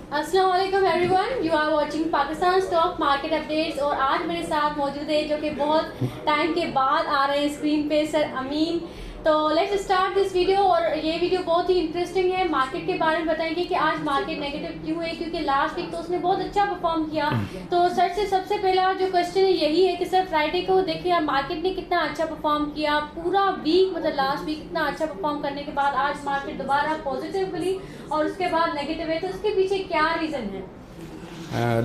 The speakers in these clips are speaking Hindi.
अस्सलाम वालेकुम everyone, you are watching Pakistan stock market updates. और आज मेरे साथ मौजूद है जो कि बहुत टाइम के बाद आ रहे हैं स्क्रीन पे, सर अमीन। तो लेट्स स्टार्ट दिस वीडियो। और ये वीडियो बहुत ही इंटरेस्टिंग है। मार्केट के बारे में बताएंगे कि आज मार्केट नेगेटिव क्यों है, क्योंकि लास्ट वीक तो उसने बहुत अच्छा परफॉर्म किया। तो सर से सबसे पहला जो क्वेश्चन है यही है कि सर फ्राइडे को देखिए मार्केट ने कितना अच्छा परफॉर्म किया, पूरा वीक मतलब लास्ट वीक इतना अच्छा परफॉर्म करने के बाद आज मार्केट दोबारा पॉजिटिव खुली और उसके बाद नेगेटिव है। तो इसके पीछे क्या रीज़न है?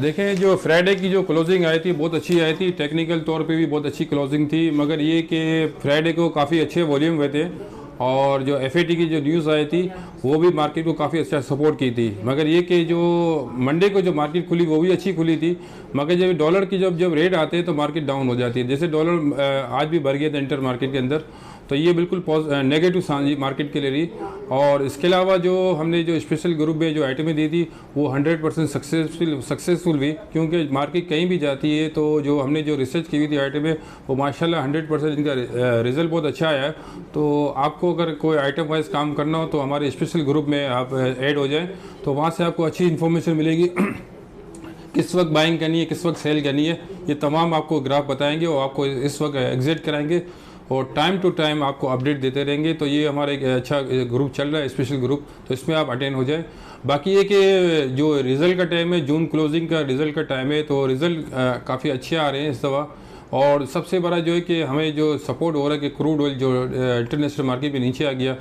देखें, जो फ्राइडे की जो क्लोजिंग आई थी बहुत अच्छी आई थी, टेक्निकल तौर पे भी बहुत अच्छी क्लोजिंग थी। मगर ये कि फ्राइडे को काफ़ी अच्छे वॉल्यूम हुए थे और जो एफएटी की जो न्यूज़ आई थी वो भी मार्केट को काफ़ी अच्छा सपोर्ट की थी। मगर ये कि जो मंडे को जो मार्केट खुली वो भी अच्छी खुली थी, मगर जब डॉलर की जब जब रेट आते हैं तो मार्केट डाउन हो जाती है। जैसे डॉलर आज भी बढ़ गया था इंटर मार्केट के अंदर, तो ये बिल्कुल नेगेटिव सांझी मार्केट के लिए रही। और इसके अलावा जो हमने जो स्पेशल ग्रुप में जो आइटमें दी थी वो 100% सक्सेसफुल हुई, क्योंकि मार्केट कहीं भी जाती है तो जो हमने जो रिसर्च की हुई थी आइटमें वो माशाल्लाह 100% इनका रिजल्ट बहुत अच्छा आया है। तो आपको अगर कोई आइटम वाइज काम करना हो तो हमारे स्पेशल ग्रुप में आप ऐड हो जाएँ, तो वहाँ से आपको अच्छी इन्फॉर्मेशन मिलेगी किस वक्त बाइंग करनी है, किस वक्त सेल करनी है, ये तमाम आपको ग्राफ बताएंगे और आपको इस वक्त एग्जिट कराएंगे और टाइम टू टाइम आपको अपडेट देते रहेंगे। तो ये हमारा एक अच्छा ग्रुप चल रहा है, स्पेशल ग्रुप, तो इसमें आप अटेंड हो जाएं। बाकी ये कि जो रिज़ल्ट का टाइम है, जून क्लोजिंग का रिज़ल्ट का टाइम है, तो रिज़ल्ट काफ़ी अच्छे आ रहे हैं इस दफ़ा। और सबसे बड़ा जो है कि हमें जो सपोर्ट हो रहा है कि क्रूड ऑयल जो इंटरनेशनल मार्केट में नीचे आ गया,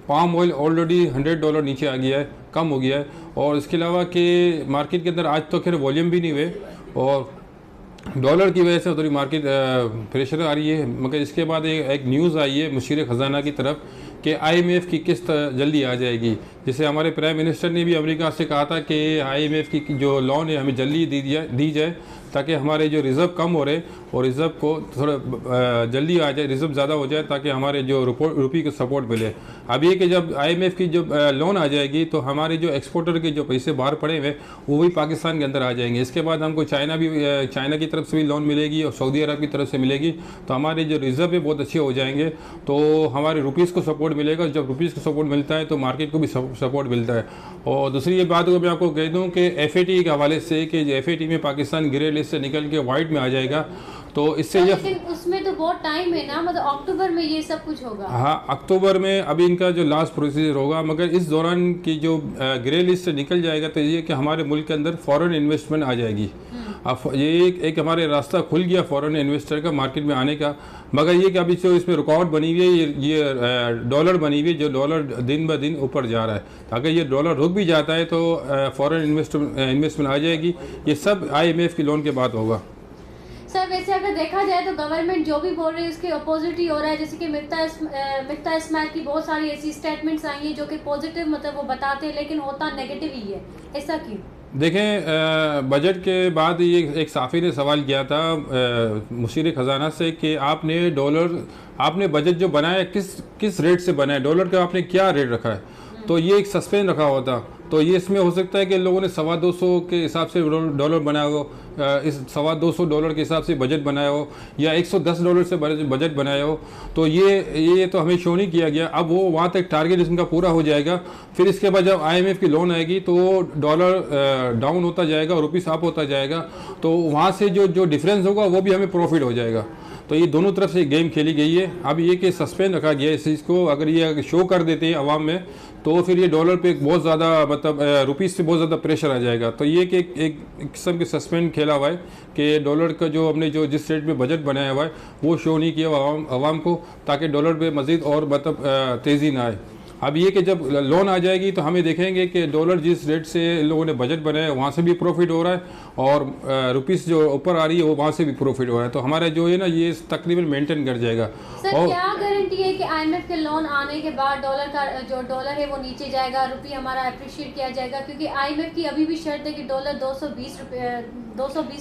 पाम ऑयल ऑलरेडी $100 नीचे आ गया है, कम हो गया है। और इसके अलावा कि मार्केट के अंदर आज तो खैर वॉल्यूम भी नहीं हुए और डॉलर की वजह से थोड़ी मार्केट प्रेशर आ रही है। मगर इसके बाद एक न्यूज़ आई है मुशीर ख़जाना की तरफ कि आईएमएफ की किस्त जल्दी आ जाएगी। जैसे हमारे प्राइम मिनिस्टर ने भी अमेरिका से कहा था कि आईएमएफ की जो लोन है हमें जल्दी दी जाए ताकि हमारे जो रिज़र्व कम हो रहे और रिज़र्व को थोड़ा जल्दी आ जाए, रिज़र्व ज़्यादा हो जाए ताकि हमारे जो रुपये को सपोर्ट मिले। अब ये कि जब आईएमएफ की जब लोन आ जाएगी तो हमारे जो एक्सपोर्टर के जो पैसे बाहर पड़े हुए वो भी पाकिस्तान के अंदर आ जाएंगे। इसके बाद हमको चाइना की तरफ से भी लोन मिलेगी और सऊदी अरब की तरफ से मिलेगी, तो हमारे जो रिज़र्व है बहुत अच्छे हो जाएंगे, तो हमारे रुपीज़ को सपोर्ट मिलेगा। जब रुपीज़ को सपोर्ट मिलता है तो मार्केट को भी सपोर्ट मिलता है। और दूसरी ये बात को मैं आपको कह दूँ कि एफएटी के हवाले से कि एफएटी में पाकिस्तान ग्रे लिस्ट से निकल के वाइट में आ जाएगा, तो इससे ये लेकिन उसमें तो बहुत टाइम है ना, मतलब अक्टूबर में ये सब कुछ होगा। हाँ, अक्टूबर में अभी इनका जो लास्ट प्रोसीजर होगा। मगर इस दौरान की जो ग्रे लिस्ट से निकल जाएगा तो ये कि हमारे मुल्क के अंदर फॉरेन इन्वेस्टमेंट आ जाएगी। अब ये एक हमारे रास्ता खुल गया फॉरेन इन्वेस्टर का मार्केट में आने का। मगर ये कि अभी जो इसमें रुकावट बनी हुई है, ये डॉलर बनी हुई है, जो डॉलर दिन ब दिन ऊपर जा रहा है। अगर ये डॉलर रुक भी जाता है तो फॉरेन इन्वेस्टमेंट आ जाएगी। ये सब आईएमएफ की लोन के बाद होगा। सर वैसे अगर देखा जाए तो गवर्नमेंट जो भी बोल रही है उसके अपोजिट ही हो रहा है। जैसे कि मिफ्ता इस्माइल की बहुत सारी ऐसी स्टेटमेंट्स आई हैं जो कि पॉजिटिव मतलब वो बताते हैं, लेकिन होता नेगेटिव ही है। ऐसा क्यों? देखें, बजट के बाद ये एक साफ़ी ने सवाल किया था मुशीर ख़जाना से कि आपने बजट जो बनाया किस रेट से बनाया, डॉलर का आपने क्या रेट रखा है। तो ये एक सस्पेंस रखा हुआ था। तो ये इसमें हो सकता है कि लोगों ने $225 के हिसाब से डॉलर बनाया हो, इस $225 के हिसाब से बजट बनाया हो, या $110 से बजट बनाया हो। तो ये तो हमें शो नहीं किया गया। अब वो वहाँ तक टारगेट इनका पूरा हो जाएगा, फिर इसके बाद जब आईएमएफ की लोन आएगी तो डॉलर डाउन होता जाएगा और रुपीस अप होता जाएगा, तो वहाँ से जो डिफरेंस होगा वो भी हमें प्रॉफिट हो जाएगा। तो ये दोनों तरफ से गेम खेली गई है। अब ये कि सस्पेंड रखा गया है इस चीज़ को। अगर ये शो कर देते हैं अवाम में तो फिर ये डॉलर पे बहुत ज़्यादा मतलब रुपीस पे बहुत ज़्यादा प्रेशर आ जाएगा। तो ये कि एक किस्म के सस्पेंड खेला हुआ है कि डॉलर का जो हमने जो जिस रेट में बजट बनाया हुआ है वो शो नहीं किया अवाम को, ताकि डॉलर पे मज़ीद और मतलब तेज़ी ना आए। अब ये कि जब लोन आ जाएगी तो हमें देखेंगे कि डॉलर जिस रेट से लोगों ने बजट बनाया वहाँ से भी प्रॉफिट हो रहा है और रुपीस जो ऊपर आ रही है वो वहाँ से भी प्रॉफिट हो रहा है। तो हमारा जो है ना ये तकरीबन मेंटेन कर जाएगा। सर और क्या गारंटी है कि आईएमएफ के लोन आने के बाद डॉलर का जो डॉलर है वो नीचे जाएगा, रुपया हमारा अप्रिशिएट किया जाएगा? क्योंकि आईएमएफ की अभी भी शर्त है कि डॉलर 220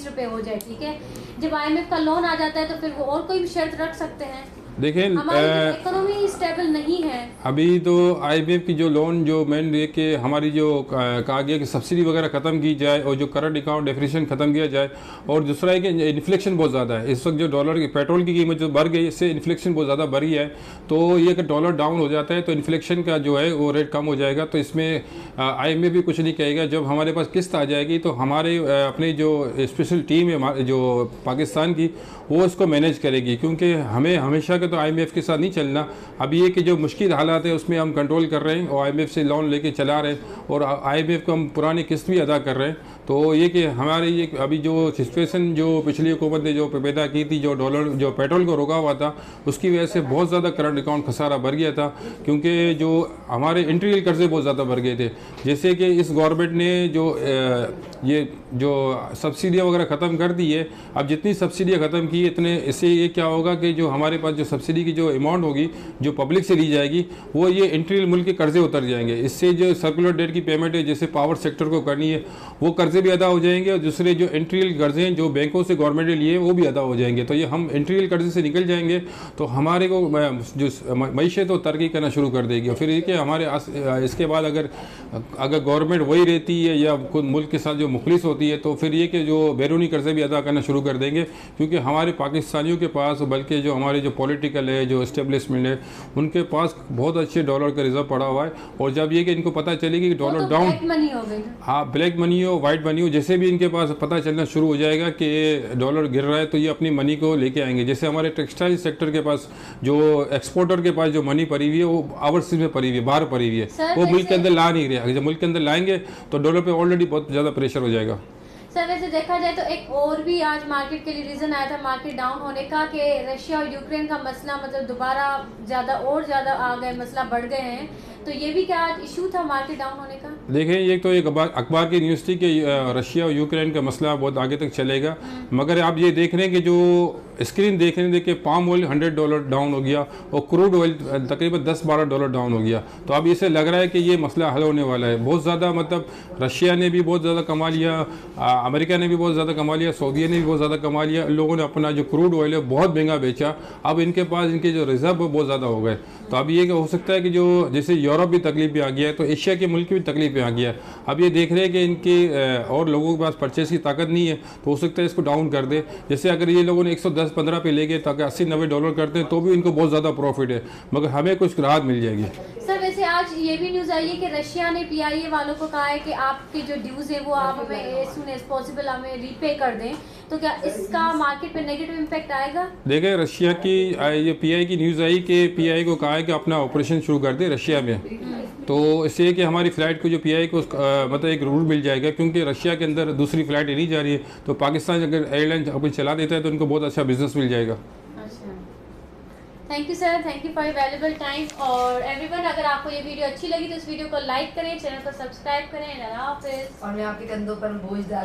रुपये हो जाए, ठीक है। जब आईएमएफ का लोन आ जाता है तो फिर वो और कोई भी शर्त रख सकते हैं। देखें हमारी इकोनॉमी स्टेबल नहीं है। अभी तो IMF की जो लोन जो मेन ये कि हमारी जो कहा गया कि सब्सिडी वगैरह ख़त्म की जाए और जो करंट अकाउंट डेफिनेशन ख़त्म किया जाए। और दूसरा है कि इन्फ्लेशन बहुत ज़्यादा है इस वक्त, जो डॉलर की पेट्रोल की कीमत जो बढ़ गई, इससे इन्फ्लेशन बहुत ज़्यादा बढ़ गया है। तो ये अगर डॉलर डाउन हो जाता है तो इन्फ्लेशन का जो है वो रेट कम हो जाएगा। तो इसमें IMF भी कुछ नहीं कहेगा। जब हमारे पास किस्त आ जाएगी तो हमारे अपनी जो स्पेशल टीम है जो पाकिस्तान की, वो इसको मैनेज करेगी, क्योंकि हमें हमेशा के तो IMF के साथ नहीं चलना। अब ये कि जो मुश्किल हालात है उसमें हम कंट्रोल कर रहे हैं और IMF से लोन लेके चला रहे हैं और IMF को हम पुरानी किस्त भी अदा कर रहे हैं। तो ये कि हमारे ये अभी जो सिचुएशन जो पिछली हुकूमत ने जो पैदा की थी, जो डॉलर जो पेट्रोल को रोका हुआ था, उसकी वजह से बहुत ज़्यादा करंट अकाउंट खसारा बढ़ गया था, क्योंकि जो हमारे इंटीरियर कर्जे बहुत ज़्यादा बढ़ गए थे। जैसे कि इस गवर्नमेंट ने जो ये जो सब्सिडियाँ वगैरह ख़त्म कर दी है, अब जितनी सब्सिडियाँ ख़त्म की इतने, इससे ये क्या होगा कि जो हमारे पास जो सब्सिडी की जो अमाउंट होगी जो पब्लिक से ली जाएगी, वो ये इंटीरियर मुल्क के कर्जे उतर जाएंगे। इससे जो सर्कुलर डेट की पेमेंट है जैसे पावर सेक्टर को करनी है, वो कर्जे भी अदा हो जाएंगे और दूसरे जो इंटीरियर कर्जे हैं जो बैंकों से गवर्नमेंट ने लिए वो भी अदा हो जाएंगे। तो ये हम इंटीरियर कर्जे से निकल जाएंगे तो हमारे को जो मईशत तो तरक्की करना शुरू कर देगी। और फिर ये कि हमारे इसके बाद अगर गवर्नमेंट वही रहती है या खुद मुल्क के साथ जो मुखलिस होती है, तो फिर ये कि जो बैरूनी कर्जे भी अदा करना शुरू कर देंगे, क्योंकि हमारे पाकिस्तानियों के पास, बल्कि जो हमारे जो पॉलिटिकल है, जो इस्टेब्लिशमेंट है, उनके पास बहुत अच्छे डॉलर का रिजर्व पड़ा हुआ है। और जब ये कि इनको पता चलेगी कि डॉलर डाउन, हाँ ब्लैक मनी हो वाइट मनी हो, जैसे भी इनके पास पता चलना शुरू हो जाएगा कि डॉलर गिर रहा है, तो ये अपनी मनी को लेके आएंगे। जैसे हमारे टेक्सटाइल सेक्टर के पास जो एक्सपोर्टर के पास जो मनी पड़ी हुई है वो ओवरसीज में पड़ी हुई है, बाहर पड़ी हुई है, वो मुल्क के अंदर ला नहीं रहा। जब मुल्क के अंदर लाएंगे तो डॉलर पे ऑलरेडी बहुत ज़्यादा प्रेशर हो जाएगा। सर वैसे देखा जाए तो एक और भी आज मार्केट के लिए रीज़न आया था मार्केट डाउन होने का, कि रशिया और यूक्रेन का मसला मतलब दोबारा ज़्यादा आ गए, मसला बढ़ गए हैं। तो ये भी क्या आज इशू था मार्केट डाउन होने का? देखें, ये तो एक अखबार की न्यूज़ थी कि रशिया और यूक्रेन का मसला बहुत आगे तक चलेगा, मगर आप ये देख रहे हैं कि जो स्क्रीन देख रहे हैं कि पाम ऑयल $100 डाउन हो गया और क्रूड ऑयल तकरीबन $10-12 डाउन हो गया। तो अब इसे लग रहा है कि ये मसला हल होने वाला है। बहुत ज़्यादा मतलब रशिया ने भी बहुत ज़्यादा कमा लिया, अमेरिका ने भी बहुत ज़्यादा कमा लिया, सऊदीया ने भी बहुत ज़्यादा कमा लिया। लोगों ने अपना जो क्रूड ऑयल है बहुत महंगा बेचा। अब इनके पास इनके जो रिजर्व बहुत ज़्यादा हो गए। तो अब ये हो सकता है कि जो जैसे यूरोप भी तकलीफ में आ गया है, तो एशिया के मुल्क भी तकलीफ में आ गया है। अब ये देख रहे हैं कि इनके और लोगों के पास परचेस की ताकत नहीं है, तो हो सकता है इसको डाउन कर दे। जैसे अगर ये लोगों ने 110-15 पे ले गए ताकि $80-90 करते हैं तो भी इनको बहुत ज़्यादा प्रॉफिट है, मगर हमें कुछ राहत मिल जाएगी। सर वैसे आज ये भी न्यूज़ आई है कि रशिया ने PIA वालों को कहा है कि आपके जो ड्यूज है वो आप हमें एज सून एज पॉसिबल हमें रीपे कर दें। तो क्या इसका मार्केट पे नेगेटिव इम्पैक्ट आएगा? देखिए, रशिया की ये PI की न्यूज़ आई कि PI को कहा है कि अपना ऑपरेशन शुरू कर दे रशिया में। तो इससे कि हमारी फ़्लाइट को जो PI को मतलब एक रूल मिल जाएगा, क्योंकि रशिया के अंदर दूसरी फ़्लाइट नहीं जा रही है। तो पाकिस्तान अगर एयरलाइन अपनी चला देता है तो उनको बहुत अच्छा बिजनेस मिल जाएगा। Thank you sir, thank you for your valuable time. और एवरीवन, अगर आपको ये वीडियो अच्छी लगी तो इस वीडियो को लाइक करें, चैनल को सब्सक्राइब करें। अल्लाह हाफिज़। और मैं आपके कंधों पर बोझ डाल